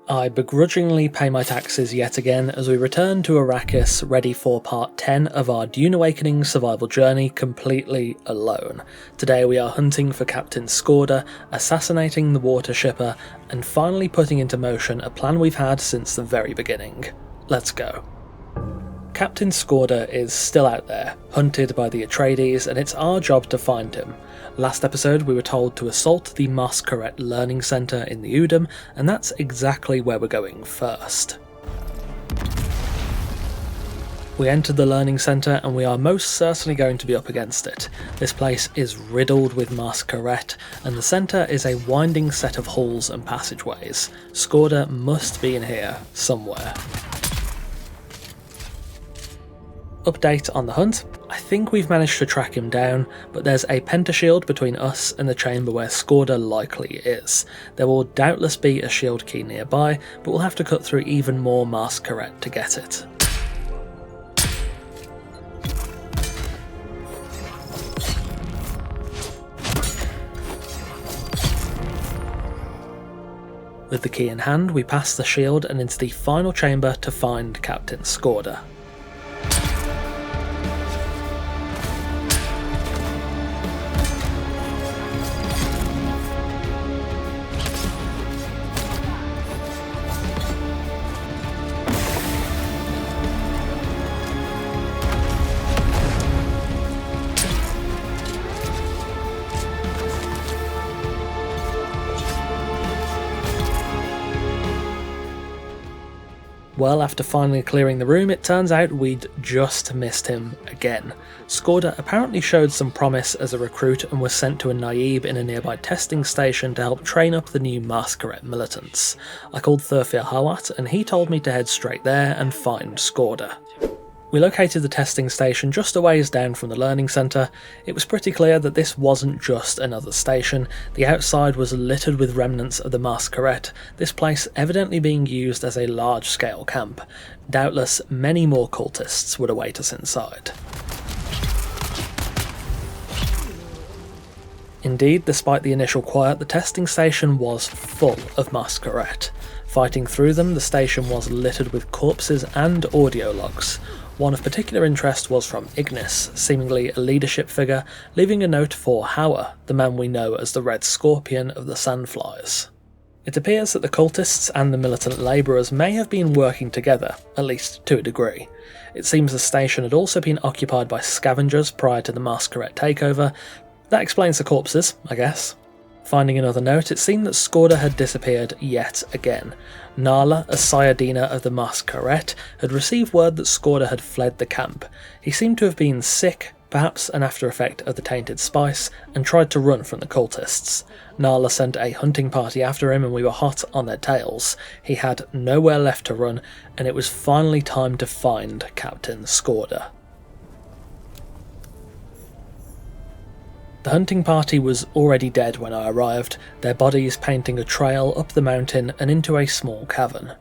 I begrudgingly pay my taxes yet again as we return to Arrakis, ready for part 10 of our Dune Awakening survival journey completely alone. Today we are hunting for Captain Skorda, assassinating the water shipper, and finally putting into motion a plan we've had since the very beginning. Let's go. Captain Skorda is still out there, hunted by the Atreides, and it's our job to find him. Last episode we were told to assault the Masquerade Learning Centre in the Udum, and that's exactly where we're going first. We enter the Learning Centre and we are most certainly going to be up against it. This place is riddled with Masquerade, and the centre is a winding set of halls and passageways. Skorda must be in here somewhere. Update on the hunt. I think we've managed to track him down, but there's a pentashield between us and the chamber where Skorda likely is. There will doubtless be a shield key nearby, but we'll have to cut through even more Masquerade to get it. With the key in hand, we pass the shield and into the final chamber to find Captain Skorda. Well, after finally clearing the room, it turns out we'd just missed him again. Skorda apparently showed some promise as a recruit and was sent to a Naib in a nearby testing station to help train up the new Masquerade militants. I called Thurfir Hawat and he told me to head straight there and find Skorda. We located the testing station just a ways down from the learning centre. It was pretty clear that this wasn't just another station. The outside was littered with remnants of the Masquerade, this place evidently being used as a large-scale camp. Doubtless many more cultists would await us inside. Indeed, despite the initial quiet, the testing station was full of Masquerade. Fighting through them, the station was littered with corpses and audio logs. One of particular interest was from Ignis, seemingly a leadership figure, leaving a note for Hauer, the man we know as the Red Scorpion of the Sandflies. It appears that the cultists and the militant labourers may have been working together, at least to a degree. It seems the station had also been occupied by scavengers prior to the Masquerade takeover. That explains the corpses, I guess. Finding another note, it seemed that Skorda had disappeared yet again. Nala, a Sayadina of the Masquerade, had received word that Skorda had fled the camp. He seemed to have been sick, perhaps an after effect of the tainted spice, and tried to run from the cultists. Nala sent a hunting party after him and we were hot on their tails. He had nowhere left to run, and it was finally time to find Captain Skorda. The hunting party was already dead when I arrived, their bodies painting a trail up the mountain and into a small cavern.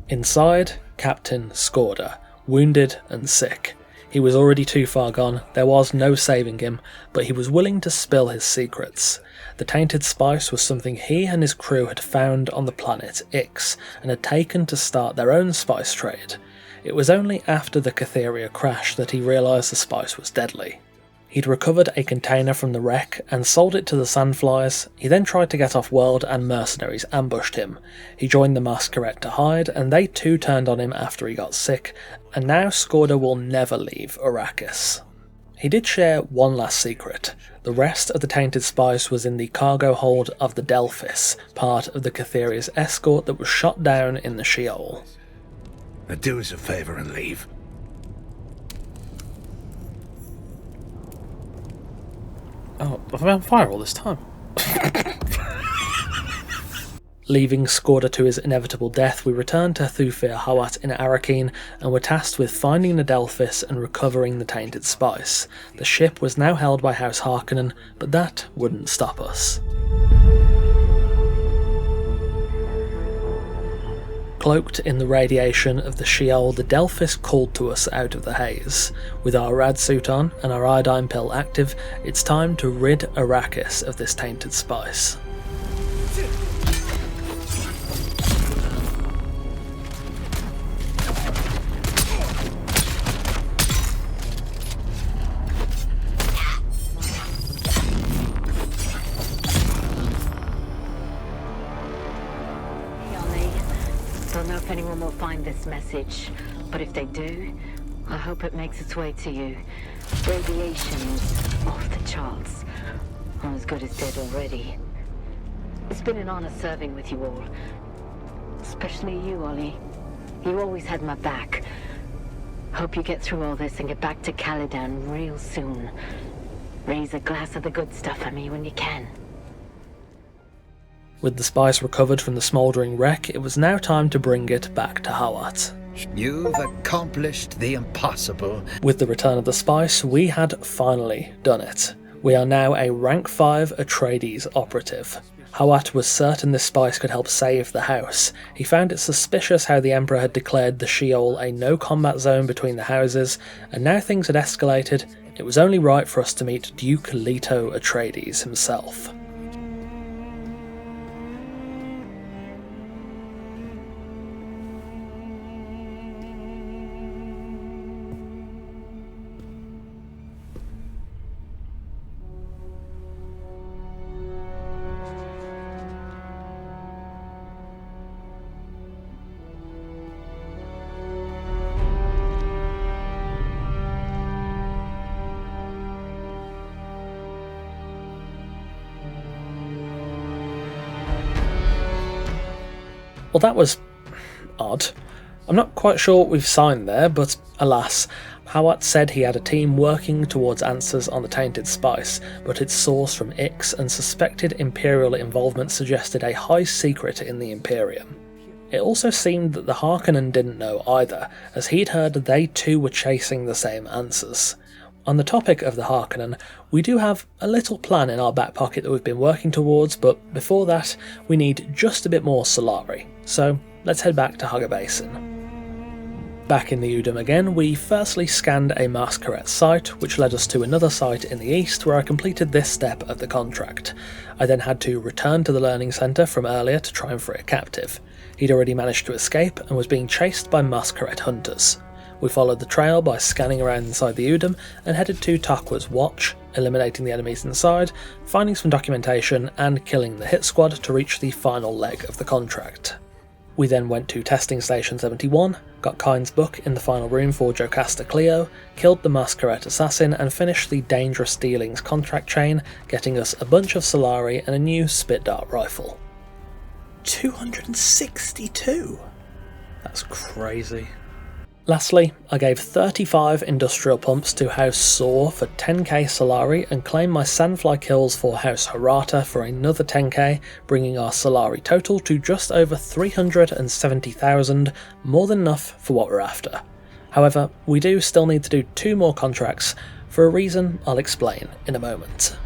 Inside, Captain Skorda, wounded and sick. He was already too far gone, there was no saving him, but he was willing to spill his secrets. The tainted spice was something he and his crew had found on the planet Ix, and had taken to start their own spice trade. It was only after the Catheria crash that he realised the spice was deadly. He'd recovered a container from the wreck and sold it to the Sandflies. He then tried to get off world and mercenaries ambushed him. He joined the Masquerade to hide, and they too turned on him after he got sick, and now Skorda will never leave Arrakis. He did share one last secret. The rest of the tainted spice was in the cargo hold of the Delphis, part of the Catheria's escort that was shot down in the Sheol. Do us a favour and leave. Oh, I've been on fire all this time. Leaving Skorda to his inevitable death, we return to Thufir Hawat in Arrakis and were tasked with finding the Delphis and recovering the tainted spice. The ship was now held by House Harkonnen, but that wouldn't stop us. Cloaked in the radiation of the Sheol, the Delphis called to us out of the haze. With our rad suit on and our iodine pill active, it's time to rid Arrakis of this tainted spice. Don't know if anyone will find this message, but if they do, I hope it makes its way to you. Radiation is off the charts. I'm as good as dead already. It's been an honor serving with you all. Especially you, Ollie. You always had my back. Hope you get through all this and get back to Caladan real soon. Raise a glass of the good stuff for me when you can. With the spice recovered from the smouldering wreck, it was now time to bring it back to Hawat. You've accomplished the impossible. With the return of the spice, we had finally done it. We are now a rank 5 Atreides operative. Hawat was certain this spice could help save the house. He found it suspicious how the Emperor had declared the Sheol a no-combat zone between the houses, and now things had escalated, it was only right for us to meet Duke Leto Atreides himself. Well, that was odd. I'm not quite sure what we've signed there, but alas, Hawat said he had a team working towards answers on the tainted spice, but its source from Ix and suspected Imperial involvement suggested a high secret in the Imperium. It also seemed that the Harkonnen didn't know either, as he'd heard they too were chasing the same answers. On the topic of the Harkonnen, we do have a little plan in our back pocket that we've been working towards, but before that, we need just a bit more Solari. So let's head back to Hugger Basin. Back in the Udum again, we firstly scanned a Masquerette site, which led us to another site in the east where I completed this step of the contract. I then had to return to the learning centre from earlier to try and free a captive. He'd already managed to escape and was being chased by Masquerette hunters. We followed the trail by scanning around inside the Udum and headed to Takwa's watch, eliminating the enemies inside, finding some documentation and killing the hit squad to reach the final leg of the contract. We then went to Testing Station 71, got Kyne's book in the final room for Jocasta Cleo, killed the Masquerette assassin and finished the Dangerous Dealings contract chain, getting us a bunch of Solari and a new spit dart rifle. 262? That's crazy. Lastly, I gave 35 industrial pumps to House Saw for 10k Solari and claimed my Sandfly kills for House Harata for another 10k, bringing our Solari total to just over 370,000, more than enough for what we're after. However, we do still need to do 2 more contracts, for a reason I'll explain in a moment.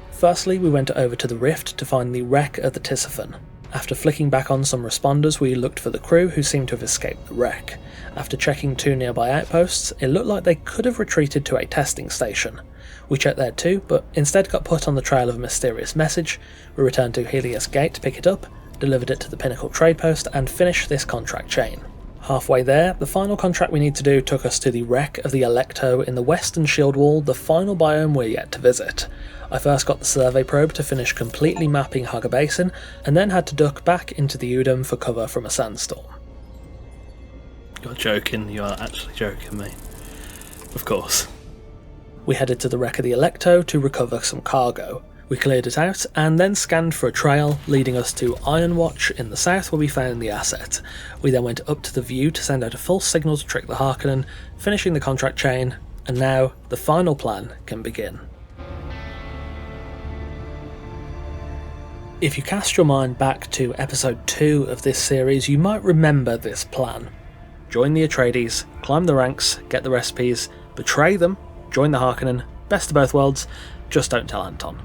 Firstly, we went over to the Rift to find the wreck of the Tisiphon. After flicking back on some responders, we looked for the crew who seemed to have escaped the wreck. After checking 2 nearby outposts, it looked like they could have retreated to a testing station. We checked there too, but instead got put on the trail of a mysterious message. We returned to Helios Gate to pick it up, delivered it to the Pinnacle Trade Post, and finished this contract chain. Halfway there, the final contract we need to do took us to the wreck of the Alecto in the western shield wall, the final biome we're yet to visit. I first got the survey probe to finish completely mapping Hugger Basin, and then had to duck back into the Udum for cover from a sandstorm. You're joking, you are actually joking me. Of course. We headed to the wreck of the Alecto to recover some cargo. We cleared it out, and then scanned for a trail, leading us to Ironwatch in the south where we found the asset. We then went up to the view to send out a false signal to trick the Harkonnen, finishing the contract chain, and now the final plan can begin. If you cast your mind back to episode 2 of this series, you might remember this plan. Join the Atreides, climb the ranks, get the recipes, betray them, join the Harkonnen, best of both worlds, just don't tell Anton.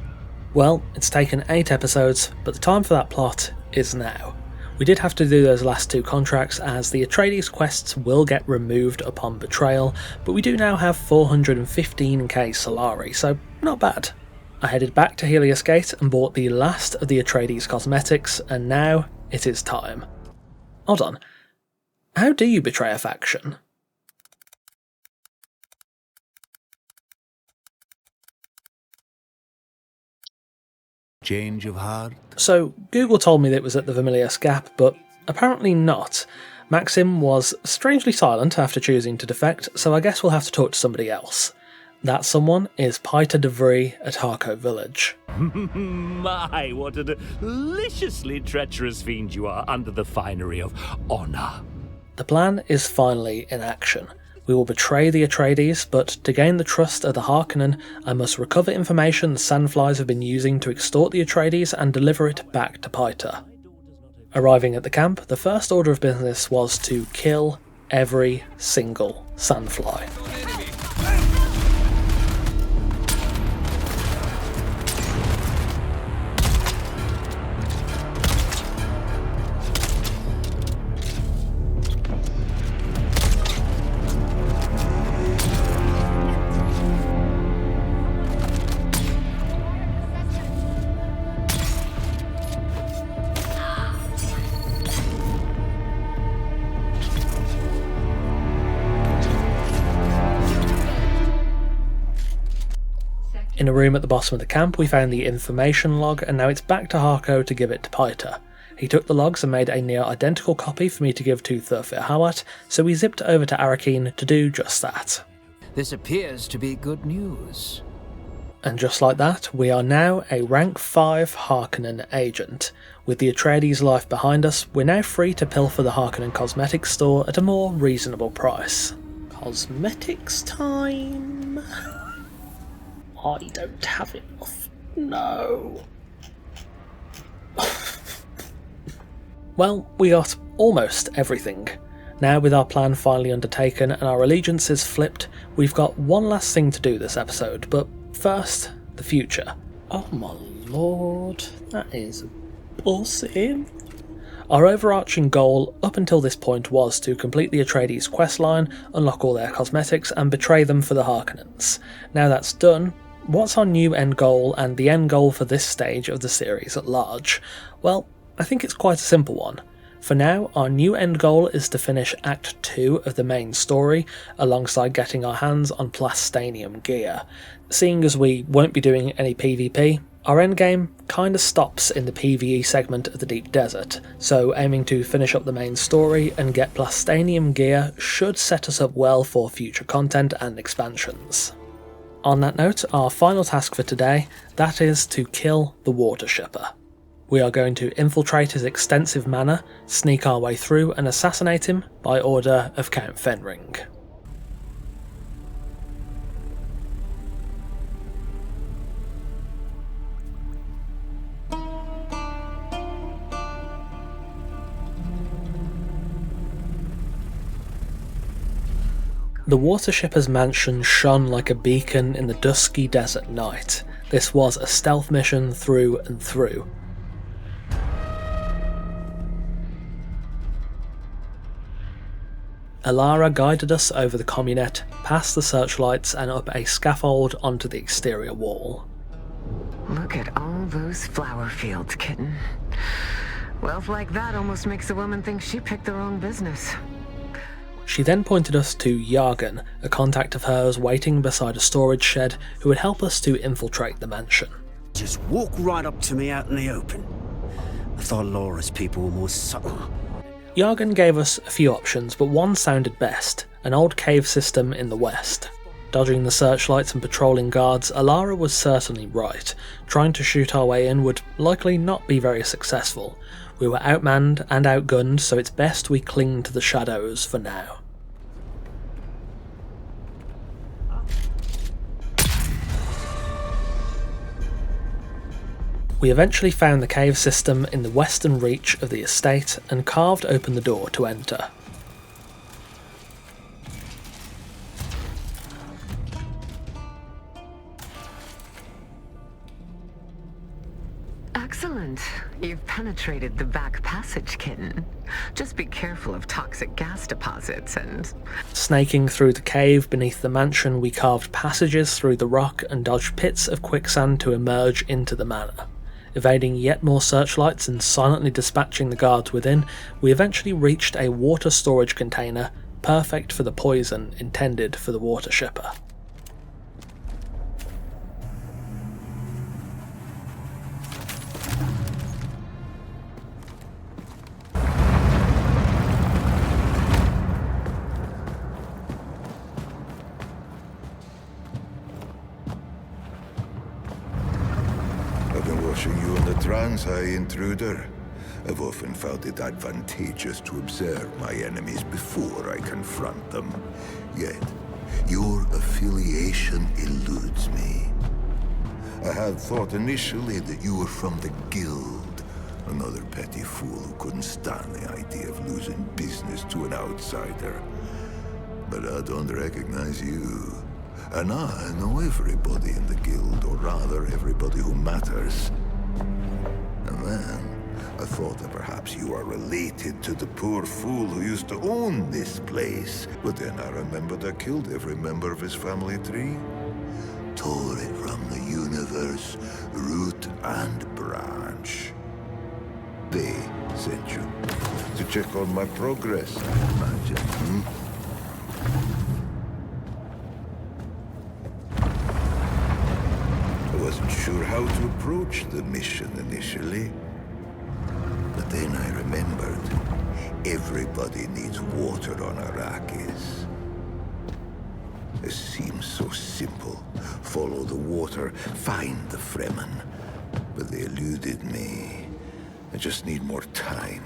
Well, it's taken 8 episodes, but the time for that plot is now. We did have to do those last 2 contracts as the Atreides quests will get removed upon betrayal, but we do now have 415k Solari, so not bad. I headed back to Helios Gate and bought the last of the Atreides cosmetics, and now it is time. Hold on. How do you betray a faction? Change of heart. So, Google told me that it was at the Vermilius Gap, but Apparently not. Maxim was strangely silent after choosing to defect, so I guess we'll have to talk to somebody else. That someone is Piter de Vries at Harko Village. My, what a deliciously treacherous fiend you are under the finery of honour. The plan is finally in action. We will betray the Atreides, but to gain the trust of the Harkonnen, I must recover information the Sandflies have been using to extort the Atreides and deliver it back to Piter. Arriving at the camp, the first order of business was to kill every single Sandfly. In a room at the bottom of the camp, we found the information log, and now it's back to Harko to give it to Piter. He took the logs and made a near-identical copy for me to give to Thurfir Hawat, so we zipped over to Arrakis to do just that. This appears to be good news. And just like that, we are now a rank 5 Harkonnen agent. With the Atreides life behind us, we're now free to pilfer the Harkonnen cosmetics store at a more reasonable price. Cosmetics time? I don't have enough. No. Well, we got almost everything. Now with our plan finally undertaken and our allegiances flipped, we've got one last thing to do this episode, but first, the future. Oh my lord, that is bullshit. Our overarching goal up until this point was to complete the Atreides questline, unlock all their cosmetics and betray them for the Harkonnens. Now that's done, what's our new end goal and the end goal for this stage of the series at large? Well, I think it's quite a simple one. For now, our new end goal is to finish Act 2 of the main story, alongside getting our hands on Plastanium gear. Seeing as we won't be doing any PvP, our endgame kinda stops in the PvE segment of the Deep Desert, so aiming to finish up the main story and get Plastanium gear should set us up well for future content and expansions. On that note, our final task for today, that is to kill the Water Shipper. We are going to infiltrate his extensive manor, sneak our way through and assassinate him by order of Count Fenring. The Water Shipper's mansion shone like a beacon in the dusky desert night. This was a stealth mission through and through. Alara guided us over the communette, past the searchlights and up a scaffold onto the exterior wall. Look at all those flower fields, kitten. Wealth like that almost makes a woman think she picked the wrong business. She then pointed us to Yargan, a contact of hers waiting beside a storage shed who would help us to infiltrate the mansion. Just walk right up to me out in the open. I thought Laura's people were more subtle. Yargan gave us a few options, but one sounded best, an old cave system in the west. Dodging the searchlights and patrolling guards, Alara was certainly right. Trying to shoot our way in would likely not be very successful. We were outmanned and outgunned, so it's best we cling to the shadows for now. We eventually found the cave system in the western reach of the estate and carved open the door to enter. Excellent. You've penetrated the back passage, kitten. Just be careful of toxic gas deposits and... Snaking through the cave beneath the mansion, we carved passages through the rock and dodged pits of quicksand to emerge into the manor. Evading yet more searchlights and silently dispatching the guards within, we eventually reached a water storage container, perfect for the poison intended for the Water Shipper. Greetings, high intruder. I've often found it advantageous to observe my enemies before I confront them. Yet, your affiliation eludes me. I had thought initially that you were from the Guild, another petty fool who couldn't stand the idea of losing business to an outsider. But I don't recognize you. And I know everybody in the Guild, or rather, everybody who matters. And then, I thought that perhaps you are related to the poor fool who used to own this place. But then I remembered I killed every member of his family tree. Tore it from the universe, root and branch. They sent you to check on my progress, I imagine, I wasn't sure how to approach the mission initially. But then I remembered, everybody needs water on Arrakis. It seems so simple. Follow the water, find the Fremen. But they eluded me. I just need more time.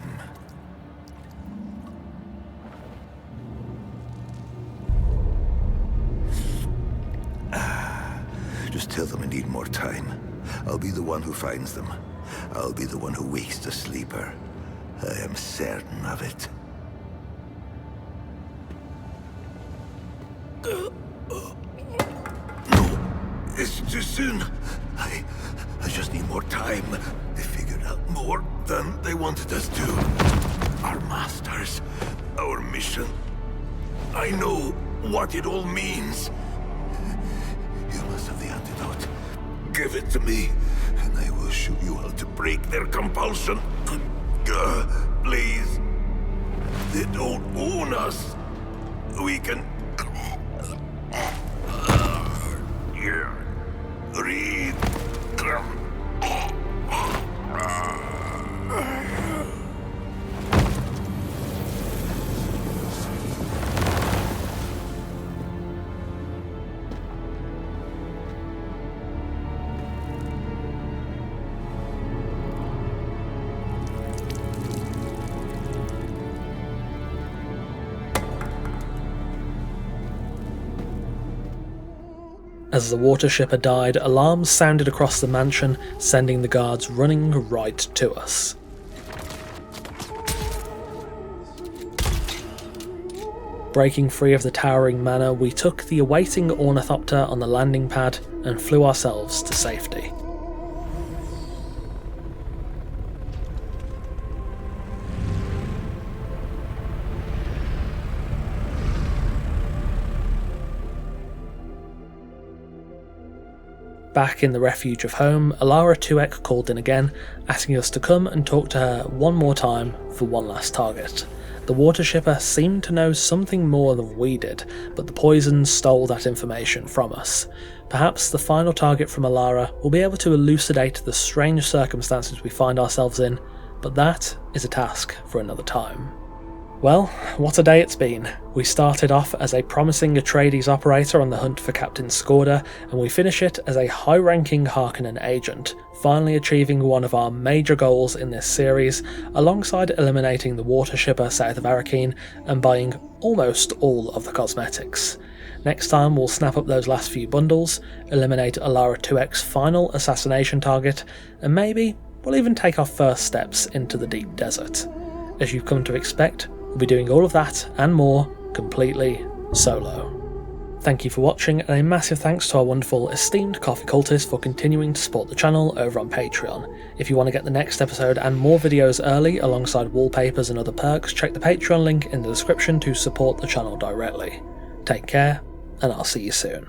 Just tell them I need more time. I'll be the one who finds them. I'll be the one who wakes the sleeper. I am certain of it. No, it's too soon. I just need more time. They figured out more than they wanted us to. Our masters, our mission. I know what it all means. You must have the antidote. Give it to me, and I will show you how to break their compulsion. Please. They don't own us. We can... Read. As the water shipper died, alarms sounded across the mansion, sending the guards running right to us. Breaking free of the towering manor, we took the awaiting ornithopter on the landing pad and flew ourselves to safety. Back in the refuge of home, Alara Tuek called in again, asking us to come and talk to her one more time for one last target. The water shipper seemed to know something more than we did, but the poison stole that information from us. Perhaps the final target from Alara will be able to elucidate the strange circumstances we find ourselves in, but that is a task for another time. Well, what a day it's been. We started off as a promising Atreides operator on the hunt for Captain Skorda, and we finish it as a high-ranking Harkonnen agent, finally achieving one of our major goals in this series, alongside eliminating the water shipper south of Arrakis and buying almost all of the cosmetics. Next time we'll snap up those last few bundles, eliminate Alara Tuek's final assassination target, and maybe we'll even take our first steps into the deep desert. As you've come to expect, we'll be doing all of that and more completely solo. Thank you for watching, and a massive thanks to our wonderful esteemed coffee cultists for continuing to support the channel over on Patreon. If you want to get the next episode and more videos early alongside wallpapers and other perks, check the Patreon link in the description to support the channel directly. Take care, and I'll see you soon.